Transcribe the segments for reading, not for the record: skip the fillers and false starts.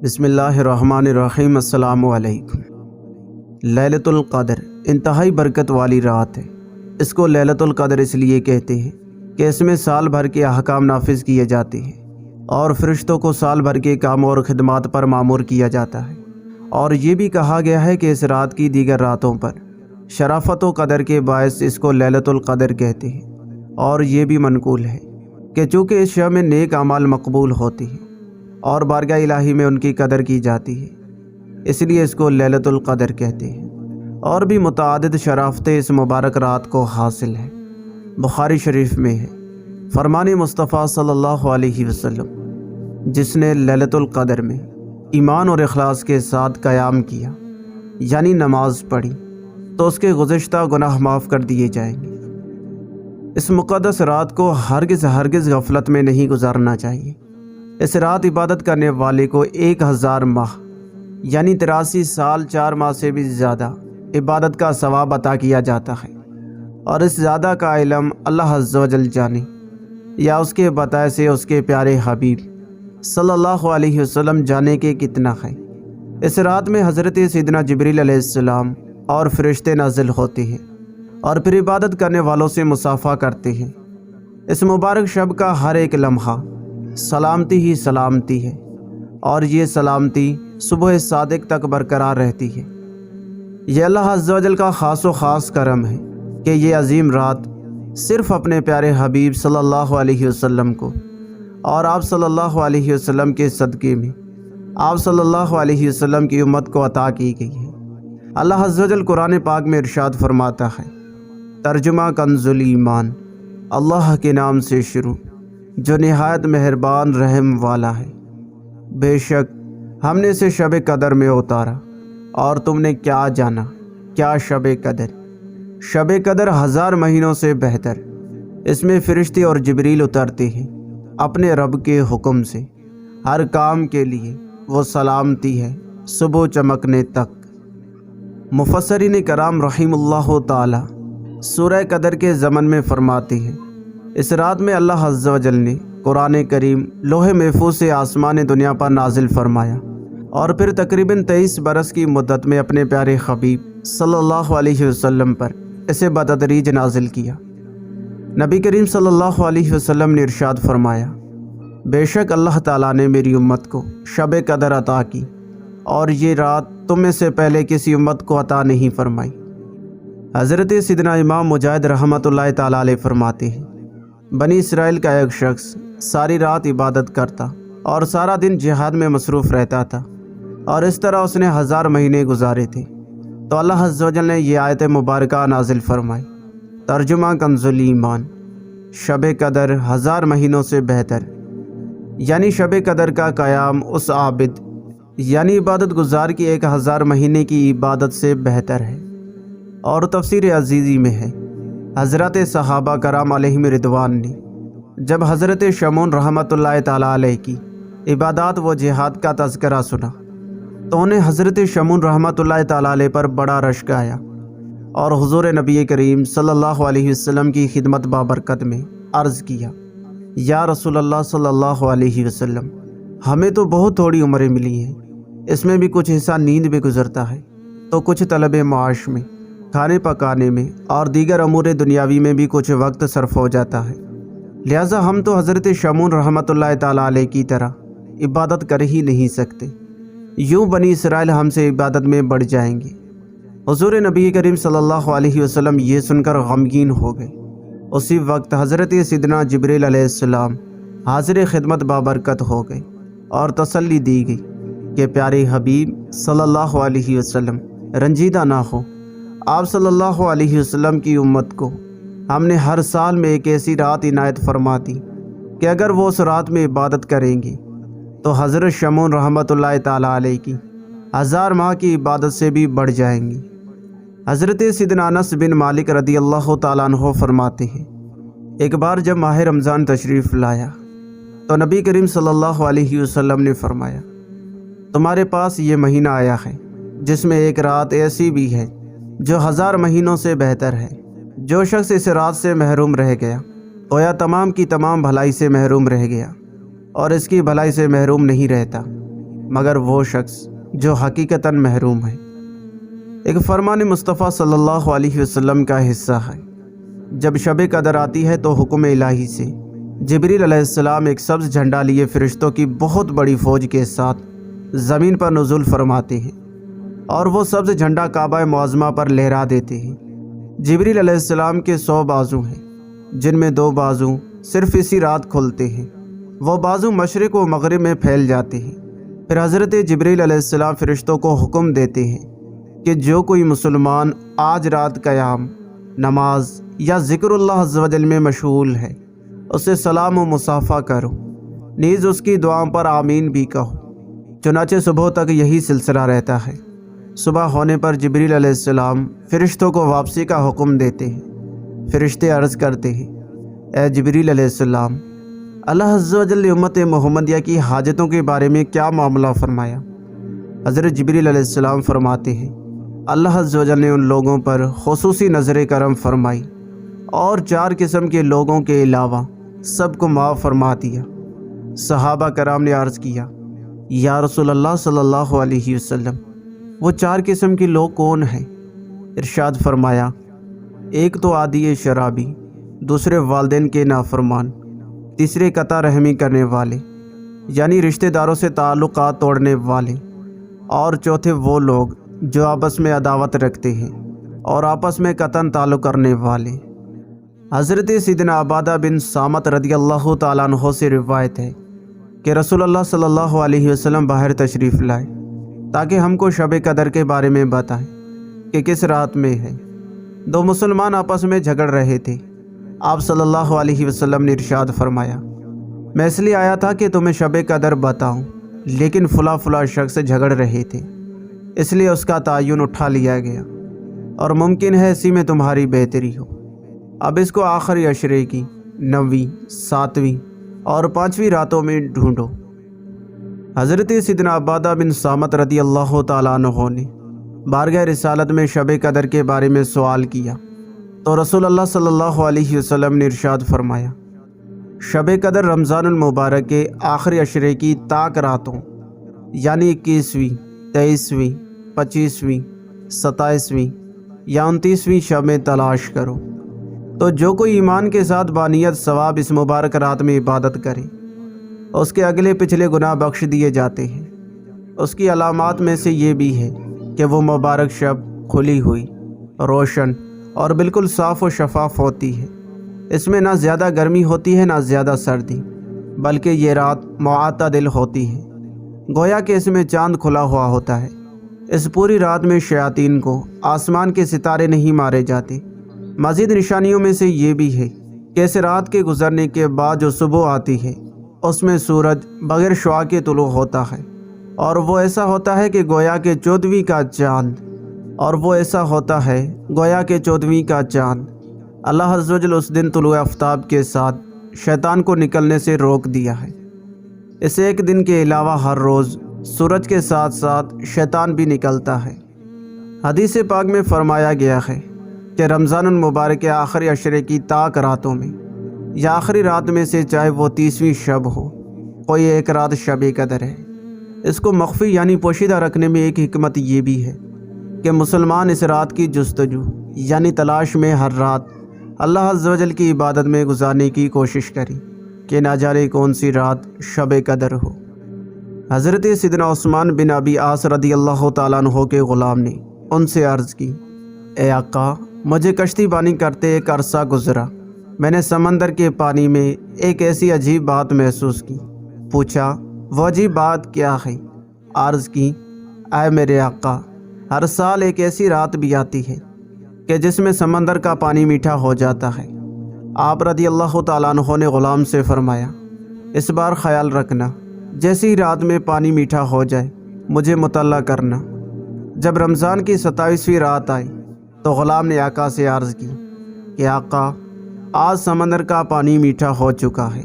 بسم اللہ الرحمن الرحیم۔ السلام علیکم۔ لیلۃ القدر انتہائی برکت والی رات ہے۔ اس کو لیلۃ القدر اس لیے کہتے ہیں کہ اس میں سال بھر کے احکام نافذ کیے جاتے ہیں اور فرشتوں کو سال بھر کے کاموں اور خدمات پر مامور کیا جاتا ہے۔ اور یہ بھی کہا گیا ہے کہ اس رات کی دیگر راتوں پر شرافت و قدر کے باعث اس کو لیلۃ القدر کہتے ہیں۔ اور یہ بھی منقول ہے کہ چونکہ اس شب میں نیک اعمال مقبول ہوتی ہیں اور بارگاہ الہی میں ان کی قدر کی جاتی ہے، اس لیے اس کو لیلۃ القدر کہتے ہیں۔ اور بھی متعدد شرافتیں اس مبارک رات کو حاصل ہیں۔ بخاری شریف میں ہے فرمان مصطفیٰ صلی اللہ علیہ وسلم، جس نے لیلۃ القدر میں ایمان اور اخلاص کے ساتھ قیام کیا یعنی نماز پڑھی تو اس کے گزشتہ گناہ معاف کر دیے جائیں گے۔ اس مقدس رات کو ہرگز غفلت میں نہیں گزارنا چاہیے۔ اس رات عبادت کرنے والے کو 1000 ماہ یعنی 83 سال 4 ماہ سے بھی زیادہ عبادت کا ثواب عطا کیا جاتا ہے۔ اور اس زیادہ کا علم اللہ عز و جل جانے یا اس کے بتائے سے اس کے پیارے حبیب صلی اللہ علیہ وسلم جانے کے کتنا ہے۔ اس رات میں حضرت سیدنا جبریل علیہ السلام اور فرشتے نازل ہوتے ہیں اور پھر عبادت کرنے والوں سے مصافحہ کرتے ہیں۔ اس مبارک شب کا ہر ایک لمحہ سلامتی ہی سلامتی ہے اور یہ سلامتی صبح صادق تک برقرار رہتی ہے۔ یہ اللہ عز و جل کا خاص و خاص کرم ہے کہ یہ عظیم رات صرف اپنے پیارے حبیب صلی اللہ علیہ وسلم کو اور آپ صلی اللہ علیہ وسلم کے صدقے میں آپ صلی اللہ علیہ وسلم کی امت کو عطا کی گئی ہے۔ اللہ عز و جل قرآن پاک میں ارشاد فرماتا ہے، ترجمہ کنز الایمان، اللہ کے نام سے شروع جو نہایت مہربان رحم والا ہے۔ بے شک ہم نے اسے شب قدر میں اتارا اور تم نے کیا جانا کیا شب قدر؟ شب قدر 1000 مہینوں سے بہتر۔ اس میں فرشتے اور جبریل اترتے ہیں اپنے رب کے حکم سے، ہر کام کے لیے وہ سلامتی ہے صبح چمکنے تک۔ مفسرین کرام رحم اللہ تعالی سورہ قدر کے ضمن میں فرماتے ہیں، اس رات میں اللہ عز و جل نے قرآن کریم لوح محفوظ سے آسمان دنیا پر نازل فرمایا اور پھر تقریباً 23 برس کی مدت میں اپنے پیارے حبیب صلی اللہ علیہ وسلم پر اسے بتدریج نازل کیا۔ نبی کریم صلی اللہ علیہ وسلم نے ارشاد فرمایا، بے شک اللہ تعالیٰ نے میری امت کو شب قدر عطا کی اور یہ رات تم میں سے پہلے کسی امت کو عطا نہیں فرمائی۔ حضرت سیدنا امام مجاہد رحمۃ اللہ تعالیٰ علیہ فرماتے ہیں، بنی اسرائیل کا ایک شخص ساری رات عبادت کرتا اور سارا دن جہاد میں مصروف رہتا تھا اور اس طرح اس نے 1000 مہینے گزارے تھے تو اللہ عز و جل نے یہ آیت مبارکہ نازل فرمائی، ترجمہ کنز الایمان، شب قدر 1000 مہینوں سے بہتر، یعنی شب قدر کا قیام اس عابد یعنی عبادت گزار کی 1000 مہینے کی عبادت سے بہتر ہے۔ اور تفسیر عزیزی میں ہے، حضرت صحابہ کرام علیہم رضوان نے جب حضرت شمعون رحمۃ اللہ تعالیٰ علیہ کی عبادات و جہاد کا تذکرہ سنا تو انہیں حضرت شمعون رحمۃ اللہ تعالیٰ علیہ پر بڑا رشک آیا اور حضور نبی کریم صلی اللہ علیہ وسلم کی خدمت بابرکت میں عرض کیا، یا رسول اللہ صلی اللہ علیہ وسلم، ہمیں تو بہت تھوڑی عمریں ملی ہیں، اس میں بھی کچھ حصہ نیند میں گزرتا ہے تو کچھ طلب معاش میں، کھانے پکانے میں اور دیگر امور دنیاوی میں بھی کچھ وقت صرف ہو جاتا ہے، لہٰذا ہم تو حضرت شمعون رحمۃ اللہ تعالیٰ علیہ کی طرح عبادت کر ہی نہیں سکتے، یوں بنی اسرائیل ہم سے عبادت میں بڑھ جائیں گے۔ حضور نبی کریم صلی اللہ علیہ وسلم یہ سن کر غمگین ہو گئے۔ اسی وقت حضرت سیدنا جبریل علیہ السلام حاضر خدمت بابرکت ہو گئے اور تسلی دی گئی کہ پیارے حبیب صلی اللہ علیہ وسلم رنجیدہ نہ ہو، آپ صلی اللہ علیہ وسلم کی امت کو ہم نے ہر سال میں ایک ایسی رات عنایت فرما دی کہ اگر وہ اس رات میں عبادت کریں گے تو حضرت شمعون رحمۃ اللہ تعالیٰ علیہ کی 1000 ماہ کی عبادت سے بھی بڑھ جائیں گی۔ حضرت سیدنا انس بن مالک رضی اللہ تعالیٰ عنہ فرماتے ہیں، ایک بار جب ماہ رمضان تشریف لایا تو نبی کریم صلی اللہ علیہ وسلم نے فرمایا، تمہارے پاس یہ مہینہ آیا ہے جس میں ایک رات ایسی بھی ہے جو 1000 مہینوں سے بہتر ہے۔ جو شخص اس رات سے محروم رہ گیا گویا تمام کی تمام بھلائی سے محروم رہ گیا اور اس کی بھلائی سے محروم نہیں رہتا۔ مگر وہ شخص جو حقیقتاً محروم ہے۔ ایک فرمان مصطفیٰ صلی اللہ علیہ وسلم کا حصہ ہے، جب شب قدر آتی ہے تو حکم الہی سے جبریل علیہ السلام ایک سبز جھنڈا لیے فرشتوں کی بہت بڑی فوج کے ساتھ زمین پر نزول فرماتے ہیں، اور وہ سبز جھنڈا کعبہ معظمہ پر لہرا دیتے ہیں۔ جبریل علیہ السلام کے 100 بازو ہیں، جن میں 2 بازو صرف اسی رات کھلتے ہیں۔ وہ بازو مشرق و مغرب میں پھیل جاتے ہیں۔ پھر حضرت جبریل علیہ السلام فرشتوں کو حکم دیتے ہیں کہ جو کوئی مسلمان آج رات قیام، نماز یا ذکر اللہ عز و جل میں مشغول ہے، اسے سلام و مصافحہ کرو، نیز اس کی دعاؤں پر آمین بھی کہو۔ چنانچہ صبح تک یہی سلسلہ رہتا ہے۔ صبح ہونے پر جبریل علیہ السلام فرشتوں کو واپسی کا حکم دیتے ہیں۔ فرشتے عرض کرتے ہیں، اے جبریل علیہ السلام، اللہ عز و جل نے امت محمدیہ کی حاجتوں کے بارے میں کیا معاملہ فرمایا؟ حضرت جبریل علیہ السلام فرماتے ہیں، اللہ عز و جل نے ان لوگوں پر خصوصی نظر کرم فرمائی اور 4 قسم کے لوگوں کے علاوہ سب کو معاف فرما دیا۔ صحابہ کرام نے عرض کیا، یا رسول اللہ صلی اللہ علیہ وسلم، وہ 4 قسم کے لوگ کون ہیں؟ ارشاد فرمایا، ایک تو عادی شرابی، دوسرے والدین کے نافرمان، تیسرے قطع رحمی کرنے والے یعنی رشتہ داروں سے تعلقات توڑنے والے، اور چوتھے وہ لوگ جو آپس میں عداوت رکھتے ہیں اور آپس میں قطعاً تعلق کرنے والے۔ حضرت سیدنا عبادہ بن صامت رضی اللہ تعالیٰ عنہ سے روایت ہے کہ رسول اللہ صلی اللہ علیہ وسلم باہر تشریف لائے تاکہ ہم کو شب قدر کے بارے میں بتائیں کہ کس رات میں ہے۔ 2 مسلمان آپس میں جھگڑ رہے تھے۔ آپ صلی اللہ علیہ وسلم نے ارشاد فرمایا، میں اس لیے آیا تھا کہ تمہیں شب قدر بتاؤں، لیکن فلاں شخص سے جھگڑ رہے تھے، اس لیے اس کا تعین اٹھا لیا گیا، اور ممکن ہے اسی میں تمہاری بہتری ہو۔ اب اس کو آخری عشرے کی 9ویں، 7ویں اور 5ویں راتوں میں ڈھونڈو۔ حضرت سیدنا عبادہ بن صامت رضی اللہ تعالیٰ عنہ نے بارگاہ رسالت میں شب قدر کے بارے میں سوال کیا تو رسول اللہ صلی اللہ علیہ وسلم نے ارشاد فرمایا، شب قدر رمضان المبارک کے آخری عشرے کی طاق راتوں یعنی 21ویں، 23ویں، 25ویں، 27ویں یا 29ویں شب میں تلاش کرو۔ تو جو کوئی ایمان کے ساتھ بانیت ثواب اس مبارک رات میں عبادت کرے، اس کے اگلے پچھلے گناہ بخش دیے جاتے ہیں۔ اس کی علامات میں سے یہ بھی ہے کہ وہ مبارک شب کھلی ہوئی، روشن اور بالکل صاف و شفاف ہوتی ہے۔ اس میں نہ زیادہ گرمی ہوتی ہے نہ زیادہ سردی، بلکہ یہ رات معتدل ہوتی ہے، گویا کہ اس میں چاند کھلا ہوا ہوتا ہے۔ اس پوری رات میں شیاطین کو آسمان کے ستارے نہیں مارے جاتے۔ مزید نشانیوں میں سے یہ بھی ہے کہ اس رات کے گزرنے کے بعد جو صبح آتی ہے، اس میں سورج بغیر شعاع کے طلوع ہوتا ہے، اور وہ ایسا ہوتا ہے کہ گویا کہ 14ویں کا چاند اللہ عز و جل اس دن طلوع آفتاب کے ساتھ شیطان کو نکلنے سے روک دیا ہے۔ اس ایک دن کے علاوہ ہر روز سورج کے ساتھ ساتھ شیطان بھی نکلتا ہے۔ حدیث پاک میں فرمایا گیا ہے کہ رمضان المبارک کے آخری عشرے کی طاق راتوں میں یا آخری رات میں سے چاہے وہ 30ویں شب ہو، کوئی ایک رات شب قدر ہے۔ اس کو مخفی یعنی پوشیدہ رکھنے میں ایک حکمت یہ بھی ہے کہ مسلمان اس رات کی جستجو یعنی تلاش میں ہر رات اللہ عز و جل کی عبادت میں گزارنے کی کوشش کرے کہ نہ جانے کون سی رات شب قدر ہو۔ حضرت سیدنا عثمان بن ابی عاص رضی اللہ تعالیٰ عنہ کے غلام نے ان سے عرض کی، اے آقا، مجھے کشتی بانی کرتے ایک عرصہ گزرا، میں نے سمندر کے پانی میں ایک ایسی عجیب بات محسوس کی۔ پوچھا، وہ عجیب بات کیا ہے؟ عرض کی، اے میرے آقا، ہر سال ایک ایسی رات بھی آتی ہے کہ جس میں سمندر کا پانی میٹھا ہو جاتا ہے۔ آپ رضی اللہ تعالیٰ عنہ نے غلام سے فرمایا، اس بار خیال رکھنا، جیسی رات میں پانی میٹھا ہو جائے مجھے مطلع کرنا۔ جب رمضان کی 27ویں رات آئی تو غلام نے آقا سے عرض کی کہ آقا، آج سمندر کا پانی میٹھا ہو چکا ہے۔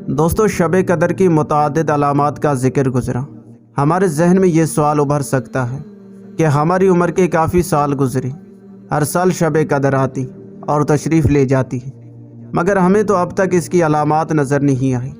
دوستو، شب قدر کی متعدد علامات کا ذکر گزرا۔ ہمارے ذہن میں یہ سوال ابھر سکتا ہے کہ ہماری عمر کے کافی سال گزرے، ہر سال شب قدر آتی اور تشریف لے جاتی ہے، مگر ہمیں تو اب تک اس کی علامات نظر نہیں آئی۔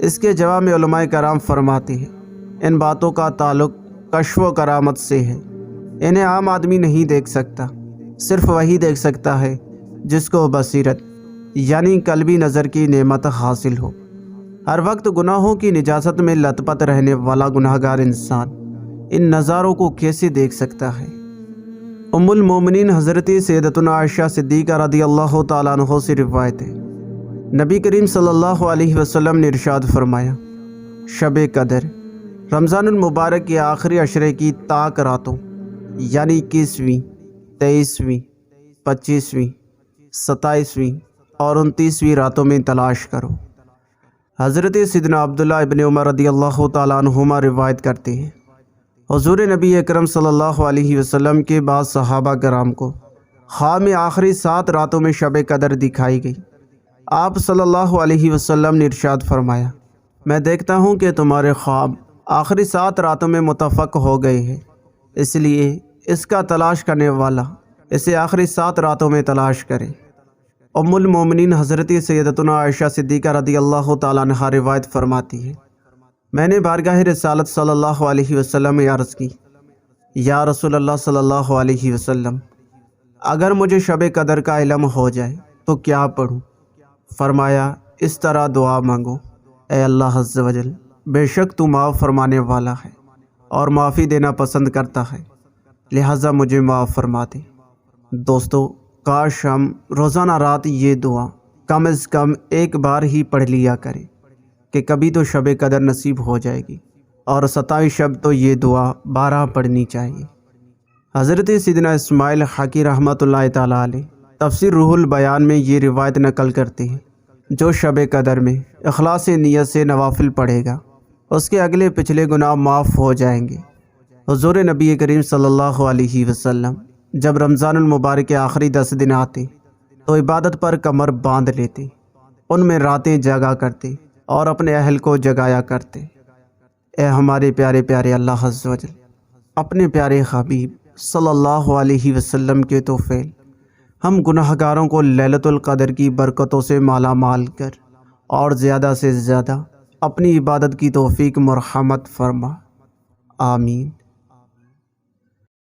اس کے جواب میں علماء کرام فرماتے ہیں، ان باتوں کا تعلق کشف و کرامت سے ہے۔ انہیں عام آدمی نہیں دیکھ سکتا، صرف وہی دیکھ سکتا ہے جس کو بصیرت یعنی قلبی نظر کی نعمت حاصل ہو۔ ہر وقت گناہوں کی نجاست میں لت پت رہنے والا گناہگار انسان ان نظاروں کو کیسے دیکھ سکتا ہے؟ ام المومنین حضرت سیدتنا عائشہ صدیقہ رضی اللہ تعالیٰ عنہ سے روایت ہے، نبی کریم صلی اللہ علیہ وسلم نے ارشاد فرمایا، شب قدر رمضان المبارک کے آخری عشرے کی طاق راتوں یعنی 21ویں، 23ویں، 25ویں، 27ویں اور 29ویں راتوں میں تلاش کرو۔ حضرت سیدنا عبداللہ ابن عمر رضی اللہ تعالیٰ عنہما روایت کرتے ہیں، حضور نبی اکرم صلی اللہ علیہ وسلم کے بعد صحابہ کرام کو خواب میں آخری 7 راتوں میں شب قدر دکھائی گئی۔ آپ صلی اللہ علیہ وسلم نے ارشاد فرمایا، میں دیکھتا ہوں کہ تمہارے خواب آخری 7 راتوں میں متفق ہو گئے ہیں، اس لیے اس کا تلاش کرنے والا اسے آخری 7 راتوں میں تلاش کرے۔ ام المومنین حضرت سیدتنا عائشہ صدیقہ رضی اللہ تعالیٰ عنہا روایت فرماتی ہے، میں نے بارگاہ رسالت صلی اللہ علیہ وسلم میں عرض کی، یا رسول اللہ صلی اللہ علیہ وسلم، اگر مجھے شب قدر کا علم ہو جائے تو کیا پڑھوں؟ فرمایا، اس طرح دعا مانگو، اے اللہ عز و جل، بے شک تو معاف فرمانے والا ہے اور معافی دینا پسند کرتا ہے، لہٰذا مجھے معاف فرما دے۔ دوستو، کاش ہم روزانہ رات یہ دعا کم از کم ایک بار ہی پڑھ لیا کریں کہ کبھی تو شب قدر نصیب ہو جائے گی، اور 27 شب تو یہ دعا 12 پڑھنی چاہیے۔ حضرت سیدنا اسماعیل حقی رحمۃ اللہ تعالیٰ علیہ تفسیر روح البیان میں یہ روایت نقل کرتے ہیں، جو شب قدر میں اخلاص نیت سے نوافل پڑھے گا اس کے اگلے پچھلے گناہ معاف ہو جائیں گے۔ حضور نبی کریم صلی اللہ علیہ وسلم جب رمضان المبارک کے آخری 10 دن آتے تو عبادت پر کمر باندھ لیتے، ان میں راتیں جاگا کرتے اور اپنے اہل کو جگایا کرتے۔ اے ہمارے پیارے پیارے اللہ عز و جل، اپنے پیارے حبیب صلی اللہ علیہ وسلم کے توفیل ہم گناہگاروں کو لیلۃ القدر کی برکتوں سے مالا مال کر اور زیادہ سے زیادہ اپنی عبادت کی توفیق مرحمت فرما، آمین۔